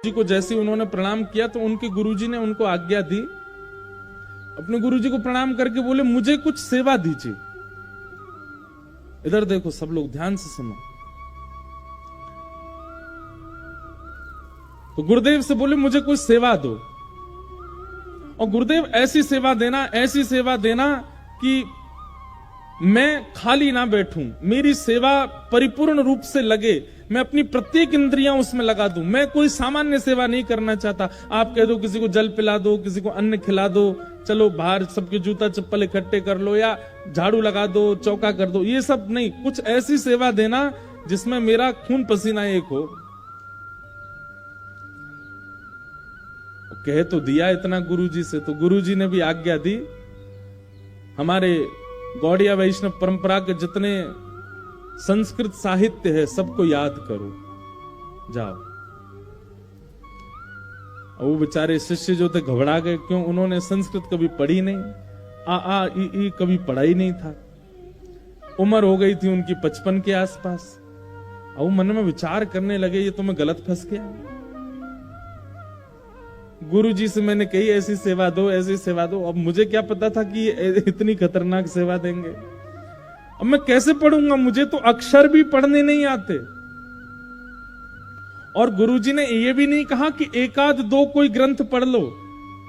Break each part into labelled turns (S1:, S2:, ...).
S1: जी को जैसे उन्होंने प्रणाम किया तो उनके गुरुजी ने उनको आज्ञा दी, अपने गुरुजी को प्रणाम करके बोले मुझे कुछ सेवा दीजिए। इधर देखो सब लोग ध्यान से सुनो। तो गुरुदेव से बोले मुझे कुछ सेवा दो, और गुरुदेव ऐसी सेवा देना कि मैं खाली ना बैठूं, मेरी सेवा परिपूर्ण रूप से लगे, मैं अपनी प्रत्येक इंद्रियां उसमें लगा दूं। मैं कोई सामान्य सेवा नहीं करना चाहता। आप कह दो किसी को जल पिला दो, किसी को अन्न खिला दो, चलो बाहर सबके जूता चप्पल इकट्ठे कर लो, या झाड़ू लगा दो, चौका कर दो, ये सब नहीं। कुछ ऐसी सेवा देना जिसमें मेरा खून पसीना एक हो। कह तो दिया इतना गुरुजी से, तो गुरुजी ने भी आज्ञा दी, हमारे गौड़िया वैष्णव परंपरा के जितने संस्कृत साहित्य है सबको याद करो, जाओ। वो बेचारे शिष्य जो थे घबरा गए, क्यों? उन्होंने संस्कृत कभी पढ़ी नहीं, आ ई कभी पढ़ा ही नहीं था। उम्र हो गई थी उनकी 55 के आसपास। अब वो मन में विचार करने लगे ये तो मैं गलत फंस गया। गुरुजी से मैंने कही ऐसी सेवा दो, ऐसी सेवा दो। अब मुझे क्या पता था कि ये इतनी खतरनाक सेवा देंगे। अब मैं कैसे पढ़ूंगा? मुझे तो अक्षर भी पढ़ने नहीं आते। और गुरुजी ने ये भी नहीं कहा कि एकाध दो कोई ग्रंथ पढ़ लो,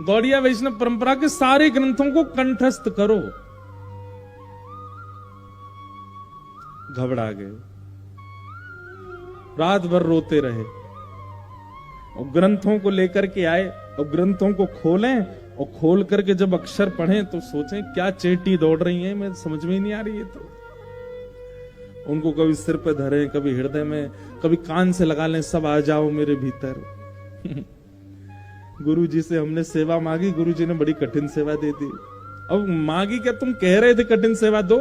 S1: गौड़िया वैष्णव परंपरा के सारे ग्रंथों को कंठस्थ करो। घबरा गए, रात भर रोते रहे, और ग्रंथों को लेकर के आए, और ग्रंथों को खोलें, और खोल करके जब अक्षर पढ़ें तो सोचें क्या चेटी दौड़ रही है, मैं समझ में ही नहीं आ रही है। तो उनको कभी सिर पे धरे, कभी हृदय में, कभी कान से लगा लें, सब आ जाओ मेरे भीतर। गुरुजी से हमने सेवा मांगी, गुरुजी ने बड़ी कठिन सेवा दे दी। अब मांगी क्या? तुम कह रहे थे कठिन सेवा दो।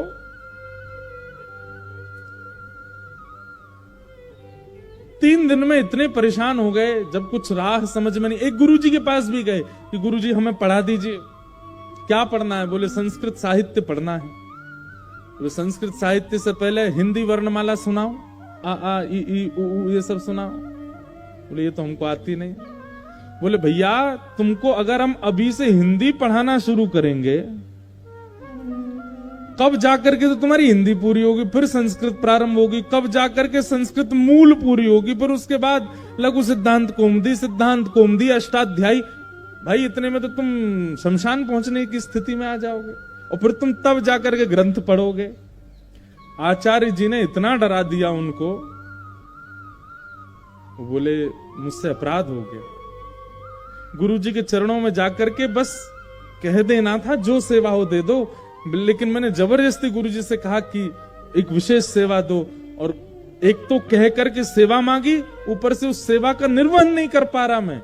S1: तीन दिन में इतने परेशान हो गए, जब कुछ राह समझ में नहीं। एक गुरुजी के पास भी गए कि गुरुजी हमें पढ़ा दीजिए। क्या पढ़ना है? बोले संस्कृत साहित्य पढ़ना है। बोले संस्कृत साहित्य से पहले हिंदी वर्णमाला सुनाओ, आ ई ई उ ऊ ये सब सुनाओ। बोले ये तो हमको आती नहीं। बोले भैया तुमको अगर हम अभी से हिंदी पढ़ाना शुरू करेंगे, कब जाकर के तो तुम्हारी हिंदी पूरी होगी, फिर संस्कृत प्रारंभ होगी, कब जाकर के संस्कृत मूल पूरी होगी, फिर उसके बाद लघु सिद्धांत कौमुदी, अष्टाध्यायी। भाई इतने में तो तुम शमशान पहुंचने की स्थिति में आ जाओगे, और फिर तुम तब जाकर के ग्रंथ पढ़ोगे। आचार्य जी ने इतना डरा दिया उनको, बोले मुझसे अपराध हो गया। गुरुजी के चरणों में जाकर के बस कह देना था जो सेवा हो दे दो, लेकिन मैंने जबरदस्ती गुरुजी से कहा कि एक विशेष सेवा दो, और एक तो कह करके सेवा मांगी, ऊपर से उस सेवा का निर्वहन नहीं कर पा रहा मैं।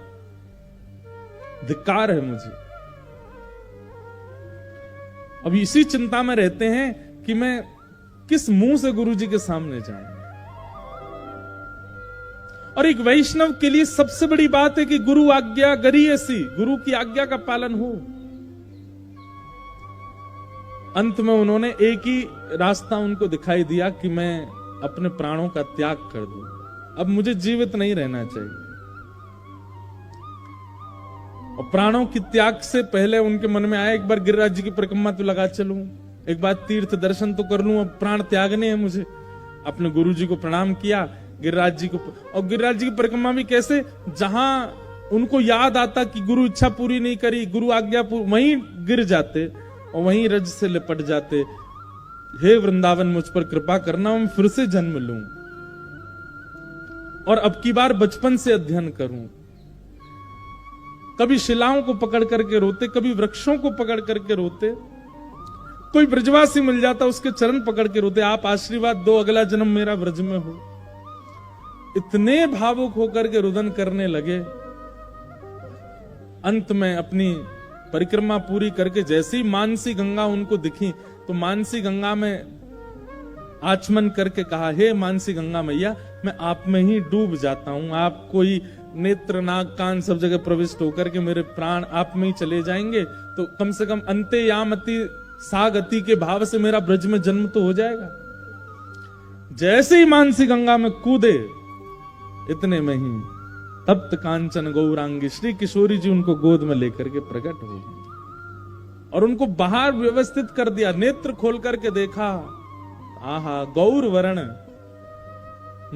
S1: धिक्कार है मुझे। अब इसी चिंता में रहते हैं कि मैं किस मुंह से गुरुजी के सामने जाऊं। और एक वैष्णव के लिए सबसे बड़ी बात है कि गुरु आज्ञा गरीयसी, गुरु की आज्ञा का पालन हो। अंत में उन्होंने एक ही रास्ता उनको दिखाई दिया कि मैं अपने प्राणों का त्याग कर दूं, अब मुझे जीवित नहीं रहना चाहिए। और प्राणों की त्याग से पहले उनके मन में आया एक बार गिरिराज जी की परिक्रमा तो लगा चलूं, एक बार तीर्थ दर्शन तो कर लूं, अब प्राण त्यागने हैं मुझे। अपने गुरु जी को प्रणाम किया, गिरिराज जी को। और गिरिराज जी की परिक्रमा भी कैसे? जहां उनको याद आता कि गुरु इच्छा पूरी नहीं करी, गुरु आज्ञा वहीं गिर जाते और वहीं रज से लिपट जाते। हे वृंदावन मुझ पर कृपा करना, मैं फिर से जन्म लूं और अब की बार बचपन से अध्ययन करूं। कभी शिलाओं को पकड़ करके रोते, कभी वृक्षों को पकड़ करके रोते, कोई ब्रजवासी मिल जाता उसके चरण पकड़ के रोते, आप आशीर्वाद दो अगला जन्म मेरा ब्रज में हो। इतने भावुक होकर के रुदन करने लगे। अंत में अपनी परिक्रमा पूरी करके जैसी मानसी गंगा उनको दिखी, तो मानसी गंगा में आचमन करके कहा, हे मानसी गंगा मैया, मैं आप में ही डूब जाता हूं। आप कोई नेत्र नाक कान सब जगह प्रविष्ट होकर के मेरे प्राण आप में ही चले जाएंगे, तो कम से कम अंते यामति सागति के भाव से मेरा ब्रज में जन्म तो हो जाएगा। जैसे ही मानसी गंगा में कूदे, इतने में ही तप्त कांचन गौरांगी, श्री किशोरी जी उनको गोद में लेकर के प्रकट हो गए और उनको बाहर व्यवस्थित कर दिया। नेत्र खोल करके देखा, आहा, गौर वर्ण,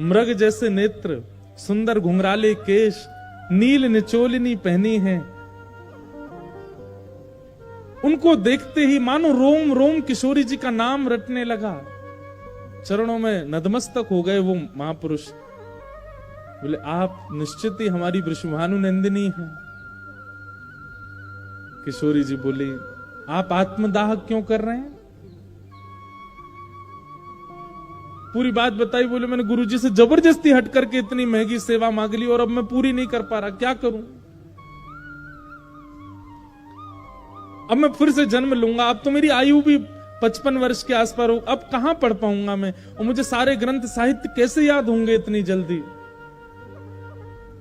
S1: मृग जैसे नेत्र, सुंदर घुंघराले केश, नील निचोलिनी पहनी है। उनको देखते ही मानो रोम रोम किशोरी जी का नाम रटने लगा। चरणों में नतमस्तक हो गए वो महापुरुष। बोले, आप निश्चित ही हमारी वृषभानु नंदिनी हैं। किशोरी जी बोली, आप आत्मदाह क्यों कर रहे हैं? पूरी बात बताई। बोले, मैंने गुरुजी से जबरदस्ती हट करके इतनी महंगी सेवा मांग ली और अब मैं पूरी नहीं कर पा रहा, क्या करूं? अब मैं फिर से जन्म लूंगा, अब तो मेरी आयु भी 55 वर्ष के आसपास हो, अब कहां पढ़ पाऊंगा मैं, और मुझे सारे ग्रंथ साहित्य कैसे याद होंगे इतनी जल्दी?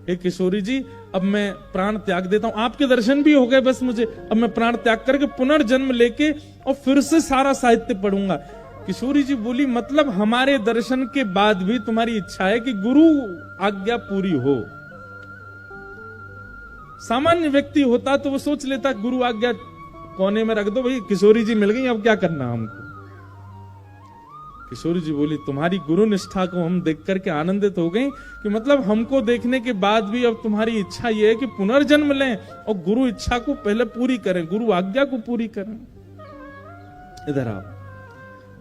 S1: हे किशोरी जी, अब मैं प्राण त्याग देता हूं, आपके दर्शन भी हो गए बस मुझे, अब मैं प्राण त्याग करके पुनर्जन्म लेके और फिर से सारा साहित्य पढ़ूंगा। किशोरी जी बोली, मतलब हमारे दर्शन के बाद भी तुम्हारी इच्छा है कि गुरु आज्ञा पूरी हो? सामान्य व्यक्ति होता तो वो सोच लेता गुरु आज्ञा कोने में रख दो भाई, किशोरी जी मिल गई, अब क्या करना हमको। किशोरी जी बोली, तुम्हारी गुरु निष्ठा को हम देख करके आनंदित हो गए कि मतलब हमको देखने के बाद भी अब तुम्हारी इच्छा ये है कि पुनर्जन्म लें और गुरु इच्छा को पहले पूरी करें, गुरु आज्ञा को पूरी करें। इधर आओ।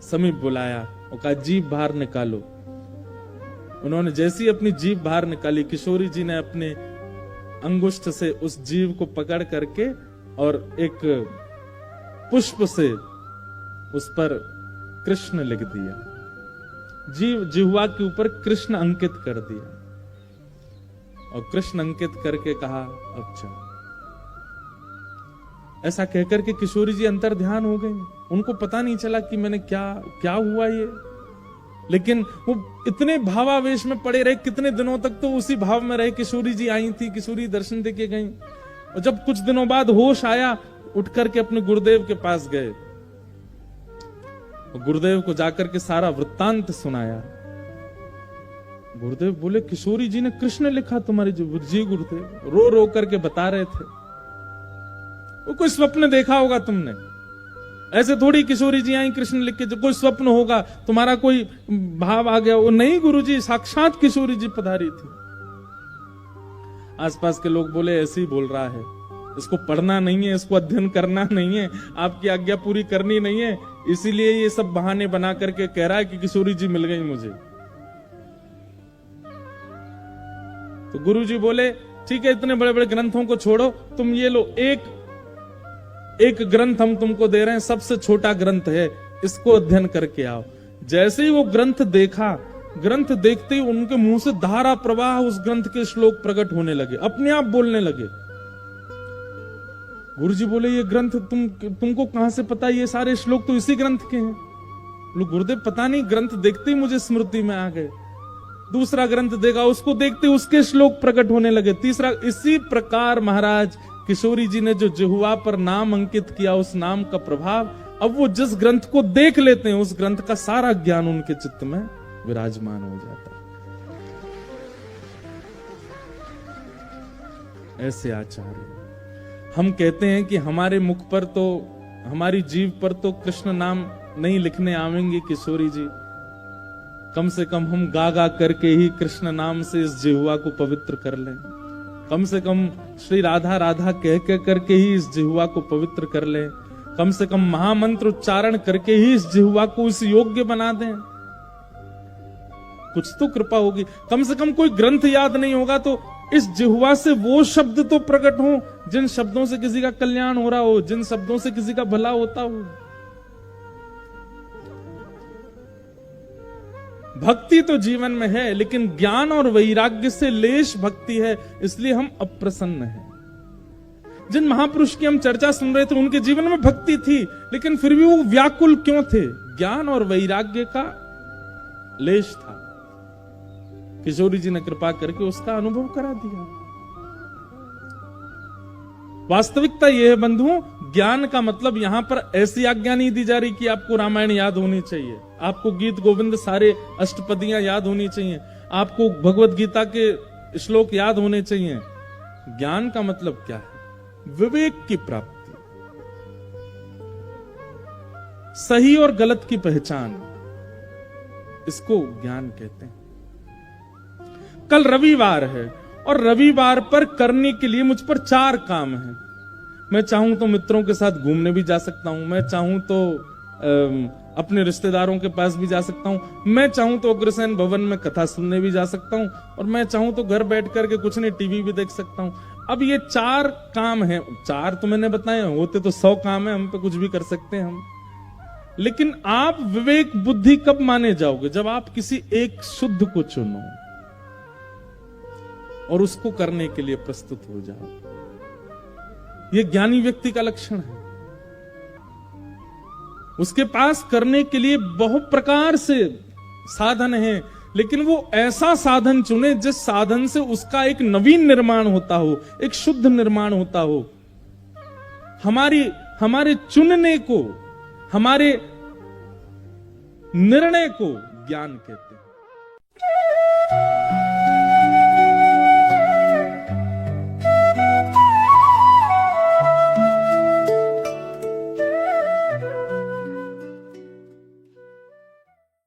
S1: समीप बुलाया और कहा, जीभ बाहर निकालो। उन्होंने जैसी अपनी जीभ बाहर निकाली, किशोरी जी ने अपने अंगुष्ठ से उस जीभ को पकड़ करके और एक पुष्प से उस पर कृष्ण लिख दिया, जिह्वा के ऊपर कृष्ण अंकित कर दिया और कृष्ण अंकित करके कहा, अब चल। ऐसा कहकर के किशोरी जी अंतर ध्यान हो गई। उनको पता नहीं चला कि मैंने क्या हुआ ये, लेकिन वो इतने भावावेश में पड़े रहे, कितने दिनों तक तो उसी भाव में रहे। किशोरी जी आई थी, किशोरी दर्शन देके गई और जब कुछ दिनों बाद होश आया, उठ करके अपने गुरुदेव के पास गए और गुरुदेव को जाकर के सारा वृत्तांत सुनाया। गुरुदेव बोले, किशोरी जी ने कृष्ण लिखा तुम्हारी जी? गुरुदेव रो रो करके बता रहे थे, वो कोई स्वप्न देखा होगा तुमने, ऐसे थोड़ी किशोरी जी आई कृष्ण लिख के, जो कोई स्वप्न होगा, तुम्हारा कोई भाव आ गया। वो नहीं गुरुजी, साक्षात किशोरी जी पधारी थी। आसपास के लोग बोले, ऐसे ही बोल रहा है, इसको पढ़ना नहीं है, इसको अध्ययन करना नहीं है, आपकी आज्ञा पूरी करनी नहीं है, इसीलिए ये सब बहाने बना करके कह रहा है कि किशोरी जी मिल गई मुझे। तो गुरुजी बोले, ठीक है, इतने बड़े बड़े ग्रंथों को छोड़ो, तुम ये लो, एक ग्रंथ हम तुमको दे रहे हैं, सबसे छोटा ग्रंथ है, इसको अध्ययन करके आओ। जैसे ही वो ग्रंथ देखा, ग्रंथ देखते ही उनके मुंह से धारा प्रवाह उस ग्रंथ के श्लोक प्रकट होने लगे, अपने आप बोलने लगे। गुरुजी बोले, ये ग्रंथ तुमको कहां से पता? ये सारे श्लोक तो इसी ग्रंथ के हैं। लोग, गुरुदेव पता नहीं, ग्रंथ देखते ही मुझे स्मृति में आ गए। दूसरा ग्रंथ देखा, उसको देखते उसके श्लोक प्रकट होने लगे। तीसरा, इसी प्रकार महाराज किशोरी जी ने जो जिह्वा पर नाम अंकित किया, उस नाम का प्रभाव अब वो जिस ग्रंथ को देख लेते हैं, उस ग्रंथ का सारा ज्ञान उनके चित्त में विराजमान हो जाता है। ऐसे आचार्य हम कहते हैं कि हमारे मुख पर तो, हमारी जीभ पर तो कृष्ण नाम नहीं लिखने आवेंगे किशोरी जी, कम से कम हम गा गा करके ही कृष्ण नाम से इस जिह्वा को पवित्र कर लें। कम से कम श्री राधा राधा कह कह करके ही इस जिह्वा को पवित्र कर लें। कम से कम महामंत्र उच्चारण करके ही इस जिह्वा को इस योग्य बना दें। कुछ तो कृपा होगी। कम से कम कोई ग्रंथ याद नहीं होगा तो इस जिह्वा से वो शब्द तो प्रकट हो जिन शब्दों से किसी का कल्याण हो रहा हो, जिन शब्दों से किसी का भला होता हो। भक्ति तो जीवन में है, लेकिन ज्ञान और वैराग्य से लेश भक्ति है, इसलिए हम अप्रसन्न हैं। जिन महापुरुष की हम चर्चा सुन रहे थे, उनके जीवन में भक्ति थी, लेकिन फिर भी वो व्याकुल क्यों थे? ज्ञान और वैराग्य का लेश था। किशोरी जी ने कृपा करके उसका अनुभव करा दिया। वास्तविकता यह है बंधुओं, ज्ञान का मतलब यहां पर ऐसी आज्ञा नहीं दी जा रही कि आपको रामायण याद होनी चाहिए, आपको गीत गोविंद सारे अष्टपदियां याद होनी चाहिए, आपको भगवत गीता के श्लोक याद होने चाहिए। ज्ञान का मतलब क्या है? विवेक की प्राप्ति, सही और गलत की पहचान, इसको ज्ञान कहते हैं। कल रविवार है और रविवार पर करने के लिए मुझ पर 4 काम हैं। मैं चाहूं तो मित्रों के साथ घूमने भी जा सकता हूं, मैं चाहूं तो अपने रिश्तेदारों के पास भी जा सकता हूं, मैं चाहूं तो अग्रसेन भवन में कथा सुनने भी जा सकता हूं, और मैं चाहूं तो घर बैठ करके कुछ नहीं टीवी भी देख सकता हूं। अब ये 4 काम हैं, 4 तो मैंने बताए, होते तो 100 काम है, हम पे कुछ भी कर सकते हैं हम। लेकिन आप विवेक बुद्धि कब माने जाओगे? जब आप किसी एक शुद्ध को चुनो और उसको करने के लिए प्रस्तुत हो जाओ। यह ज्ञानी व्यक्ति का लक्षण है। उसके पास करने के लिए बहुत प्रकार से साधन हैं, लेकिन वो ऐसा साधन चुने जिस साधन से उसका एक नवीन निर्माण होता हो, एक शुद्ध निर्माण होता हो। हमारे चुनने को, हमारे निर्णय को ज्ञान कहते हैं।